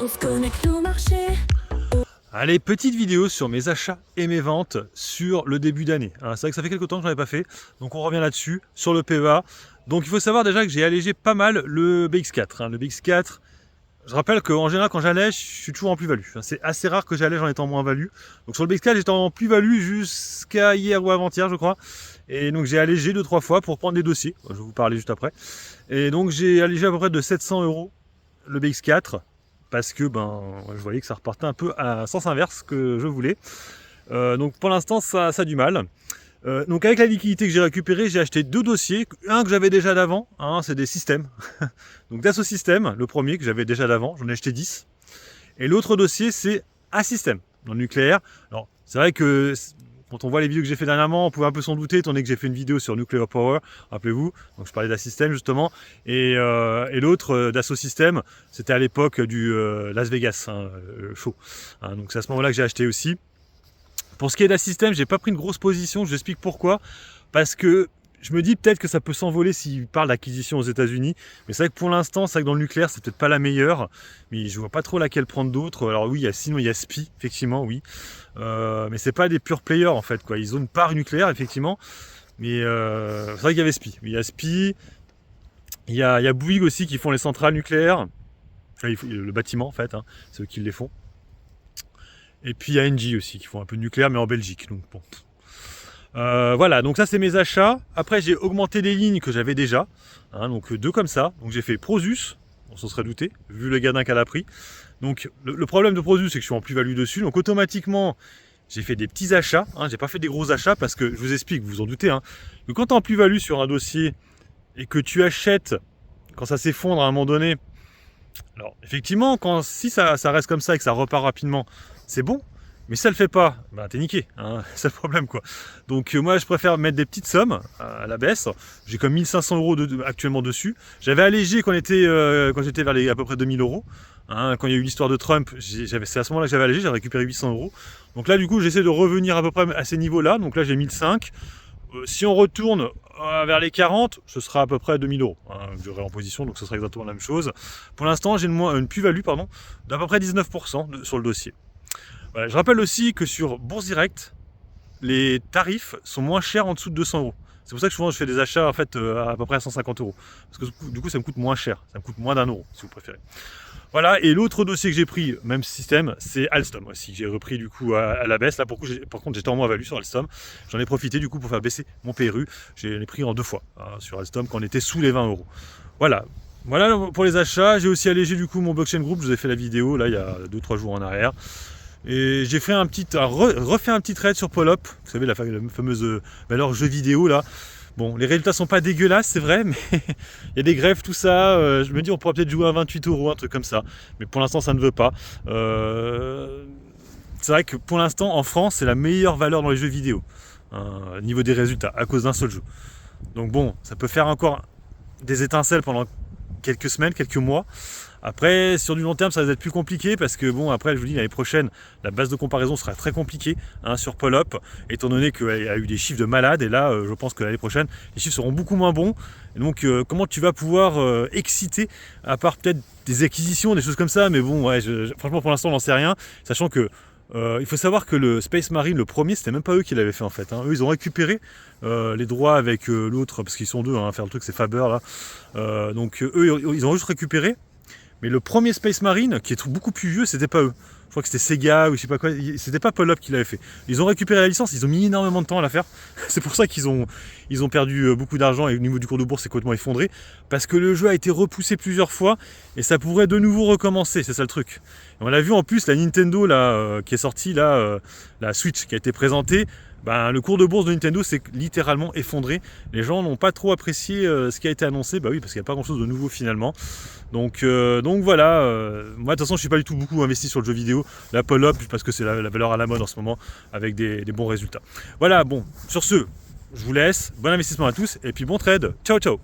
On se connecte au marché. Allez, petite vidéo sur mes achats et mes ventes sur le début d'année. C'est vrai que ça fait quelques temps que je n'en avais pas fait, donc on revient là-dessus, sur le PEA. Donc il faut savoir déjà que j'ai allégé pas mal le BX4. Le BX4, je rappelle qu'en général quand j'allège, je suis toujours en plus-value. C'est assez rare que j'allège en étant en moins-value. Donc sur le BX4, j'étais en plus-value jusqu'à hier ou avant-hier, je crois. Et donc j'ai allégé 2-3 fois pour prendre des dossiers. Je vais vous parler juste après. Et donc j'ai allégé à peu près de 700 € le BX4. Parce que je voyais que ça repartait un peu à sens inverse que je voulais. Donc pour l'instant, ça a du mal. Donc avec la liquidité que j'ai récupérée, j'ai acheté 2 dossiers. Un que j'avais déjà d'avant, c'est des systèmes. Donc Dassault Systèmes, le premier que j'avais déjà d'avant, j'en ai acheté 10. Et l'autre dossier, c'est A-System, dans le nucléaire. Alors c'est vrai que quand on voit les vidéos que j'ai fait dernièrement, on pouvait un peu s'en douter, étant donné que j'ai fait une vidéo sur Nuclear Power, rappelez-vous, donc je parlais d'A-System justement, et l'autre, Dassault Systèmes, c'était à l'époque du Las Vegas show. Donc c'est à ce moment-là que j'ai acheté aussi. Pour ce qui est d'A-System, j'ai pas pris une grosse position, je vous explique pourquoi, parce que je me dis peut-être que ça peut s'envoler s'il parle d'acquisition aux États-Unis, mais c'est vrai que pour l'instant, c'est vrai que dans le nucléaire, c'est peut-être pas la meilleure, mais je vois pas trop laquelle prendre d'autres. Alors oui, sinon il y a SPI, effectivement, oui, mais c'est pas des pure players en fait, quoi. Ils ont une part nucléaire, effectivement, mais c'est vrai qu'il y avait SPI. Il y a SPI, il y a Bouygues aussi qui font les centrales nucléaires, le bâtiment en fait, c'est eux qui les font. Et puis il y a Engie aussi qui font un peu de nucléaire, mais en Belgique, donc bon. Voilà, donc ça c'est mes achats. Après j'ai augmenté des lignes que j'avais déjà, donc 2 comme ça. Donc j'ai fait Prosus, on s'en serait douté, vu le gadin qu'elle a pris. Donc le problème de Prosus, c'est que je suis en plus-value dessus, donc automatiquement j'ai fait des petits achats. J'ai pas fait des gros achats parce que je vous explique, vous vous en doutez, que quand tu es en plus-value sur un dossier et que tu achètes quand ça s'effondre à un moment donné, alors effectivement, si ça reste comme ça et que ça repart rapidement, c'est bon. Mais si ça le fait pas, t'es niqué, c'est le problème quoi. Donc moi je préfère mettre des petites sommes à la baisse. J'ai comme 1500 € actuellement dessus. J'avais allégé quand j'étais vers les à peu près 2000 €. Quand il y a eu l'histoire de Trump, c'est à ce moment-là que j'avais allégé, j'ai récupéré 800 €. Donc là du coup j'essaie de revenir à peu près à ces niveaux-là. Donc là j'ai 1005. Si on retourne vers les 40, ce sera à peu près 2000 €. J'aurai en position, donc ce sera exactement la même chose. Pour l'instant j'ai une plus-value d'à peu près 19% sur le dossier. Voilà, je rappelle aussi que sur Bourse Direct, les tarifs sont moins chers en dessous de 200 €. C'est pour ça que souvent je fais des achats à peu près à 150 €. Parce que du coup ça me coûte moins cher, ça me coûte moins d'1 € si vous préférez. Voilà, et l'autre dossier que j'ai pris, même système, c'est Alstom aussi. J'ai repris du coup à la baisse. Là par contre j'étais en moins-value sur Alstom. J'en ai profité du coup pour faire baisser mon PRU. J'ai pris en 2 fois sur Alstom quand on était sous les 20 €. Voilà pour les achats. J'ai aussi allégé du coup mon blockchain group. Je vous ai fait la vidéo là il y a 2-3 jours en arrière. Et j'ai fait refait un petit trade sur Polop, vous savez la fameuse valeur jeu vidéo là. Bon, les résultats sont pas dégueulasses, c'est vrai, mais il y a des greffes, tout ça. Je me dis on pourrait peut-être jouer à 28 €, un truc comme ça. Mais pour l'instant ça ne veut pas. C'est vrai que pour l'instant en France c'est la meilleure valeur dans les jeux vidéo, au niveau des résultats, à cause d'un seul jeu. Donc bon, ça peut faire encore des étincelles pendant quelques semaines, quelques mois. Après, sur du long terme, ça va être plus compliqué parce que après, je vous dis, l'année prochaine, la base de comparaison sera très compliquée sur Polop, étant donné qu'il y a eu des chiffres de malades. Et là, je pense que l'année prochaine, les chiffres seront beaucoup moins bons. Et donc, comment tu vas pouvoir exciter, à part peut-être des acquisitions, des choses comme ça. Mais bon, franchement, pour l'instant, on n'en sait rien. Sachant que il faut savoir que le Space Marine, le premier, c'était même pas eux qui l'avaient fait en fait. Eux, ils ont récupéré les droits avec l'autre, parce qu'ils sont deux à faire le truc, c'est Faber là. Donc eux, ils ont juste récupéré. Mais le premier Space Marine, qui est beaucoup plus vieux, c'était pas eux. Je crois que c'était Sega ou je sais pas quoi. C'était pas Polop qui l'avait fait. Ils ont récupéré la licence, ils ont mis énormément de temps à la faire. C'est pour ça qu'ils ont perdu beaucoup d'argent et au niveau du cours de bourse, c'est complètement effondré. Parce que le jeu a été repoussé plusieurs fois et ça pourrait de nouveau recommencer. C'est ça le truc. Et on l'a vu en plus, la Nintendo là, qui est sortie, là, la Switch qui a été présentée. Le cours de bourse de Nintendo s'est littéralement effondré. Les gens n'ont pas trop apprécié ce qui a été annoncé. Oui, parce qu'il n'y a pas grand chose de nouveau finalement. Donc voilà, moi de toute façon je suis pas du tout beaucoup investi sur le jeu vidéo. La Polop, parce que c'est la valeur à la mode en ce moment, avec des bons résultats. Voilà, bon, sur ce, je vous laisse. Bon investissement à tous et puis bon trade. Ciao ciao.